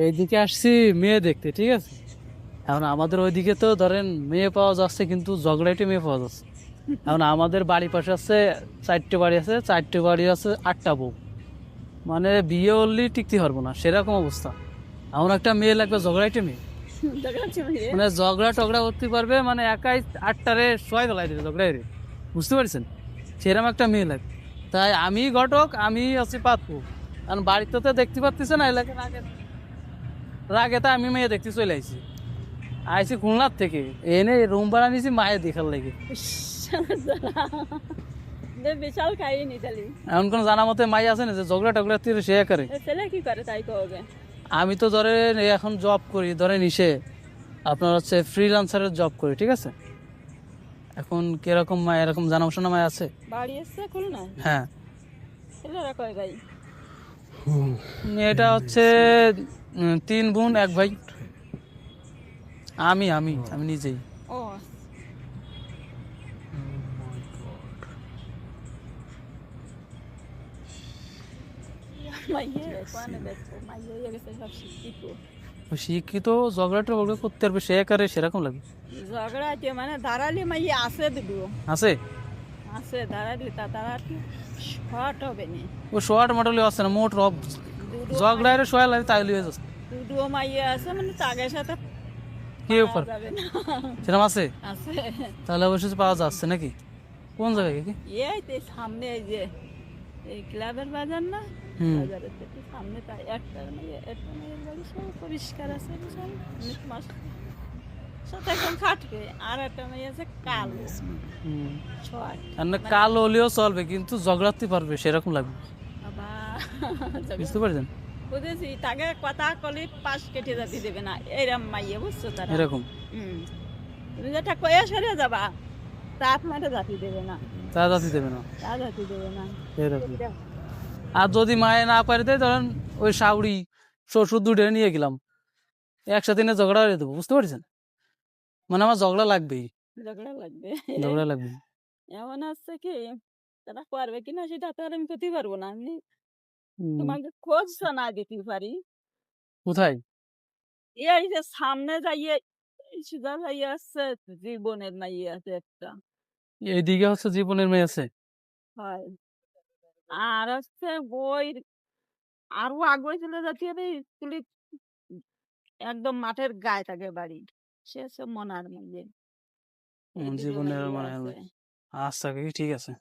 এইদিকে আসছি মেয়ে দেখতে, ঠিক আছে। এখন আমাদের ওইদিকে তো ধরেন মেয়ে পাওয়া যাচ্ছে, কিন্তু ঝগড়াইটে মেয়ে পাওয়া যাচ্ছে। এখন আমাদের বাড়ির পাশে আছে 4টে বাড়ি, আছে 4টে বাড়ি, আছে 8টা বউ। মানে বিয়ে হলে টিকতে পারবো না, সেরকম অবস্থা। এমন একটা মেয়ে লাগবে, ঝগড়াইটে মেয়ে। দেখাচ্ছে মেয়ে। মানে ঝগড়া টগড়া করতে পারবে, মানে একাই 8টারে সবাই ফেলাই দেবে ঝগড়াই রে। বুঝতে পারছেন? সেরকম একটা মেয়ে লাগবে। তাই আমি ঘটক, আমি আছি পাতপু। কারণ বাড়িতে তো দেখতে পাচ্ছি না, এলাকার রাগে রাগে তা আমি মেয়ে দেখতে চলে আইছি। আইছি খুলনার থেকে, এনে রুম ভাড়া নিয়েছি মায়ের দেখার লাগে। বিশাল কাহিনী তাহলে। এমন কোন জানা মতে মাই আছে না যে ঝগড়া টগড়া তীর সে করে? ছেলে কি করে তাই কবে? আমি তো ধরেন এখন জব করি, ধরেন ইসে আপনার হচ্ছে ফ্রিল্যান্সারের জব করি, ঠিক আছে। এখন কিরকম মায়, এরকম জানাশোনা মায় আছে। বাড়ি এসছে খুলনা? হ্যাঁ। ছেলেরা কয় ভাই? এটা হচ্ছে 3 বোন 1 ভাই। আমি নিজেই। ও মাইয়ে কোয়ানে দেখো মাইয়ে হয়ে গেছে সব শিক্ষিত। শিক্ষিত, ঝগড়া টগড়া করতে পারবে সে করে, সেরকম লাগে। ঝগড়া আছে মানে দাঁড়ালি মাইয়ে আছে দুটো। আছে। আছে দাঁড়ালি তা তারা কি শর্ট হবে না। ও শর্ট মডেলে আছে না, মোট রব দুটো ঝগড়ায় সোয়া লাগে, তাই লিয়ে যাচ্ছে। দুটো মাইয়ে আছে মানে তাদের সাথে কি পারা ব্যাপার? যাবে না। সেরকম আছে? আছে। তাহলে অবশ্যই পাওয়া যাচ্ছে নাকি? কোন জায়গায় কি? এই তো সামনে এই যে এই ক্লাবের বাজার না, হুম। বাজারের থেকে সামনে তাই একটা মেয়ের বাড়ি সব পরিষ্কার আছে বিশাল অনেক মাস সাথে এখন খাটবে। আর একটা মেয়ে আছে কালো হুম। শর্ট আর না, মানে কালো হলেও চলবে, কিন্তু ঝগড়াতে পারবে সেরকম লাগবে। বাবা বুঝতে পারছেন? বুঝেছি তাকে কথা কলি পাশ কেটে যাতে দেবে না এরম মাইয়ে বুঝছো তারা। এরকম। হুম তুমি যেটা কয়ে সরে যাবা তা আপনারা জাতি দেবে না, তা জাতি দেবে না। তা জাতি দেবে না। এরকম। আর যদি মায়ে না পারে দেয়, ধরেন ওই শাউড়ি শ্বশুর দুটো নিয়ে গেলাম, একসাথে নিয়ে ঝগড়া হয়ে দেবো। বুঝতে পারছেন? মানে আমার ঝগড়া লাগবেই। ঝগড়া লাগবে। ঝগড়া লাগবে। এমন আছে কি তারা পারবে কিনা সেটা তো আর আমি করতে পারবো না। আমি হুম। তোমাকে খোঁজ না দিতে পারি। কোথায়? এই যে সামনে যাইয়ে এই সুজা যাইয়ে আছে জীবনের মাইয়ে আছে একটা। এইদিকে হচ্ছে জীবনের মেয়ে আছে। হয় আর হচ্ছে বই আরো আগে চলে যাচ্ছি আমি স্কুলে একদম মাঠের গায়ে থাকে বাড়ি। সে হচ্ছে মনার মাইয়ে। এই দুটো জীবনের মাইয়ে মানে আছে। আচ্ছা, ঠিক আছে।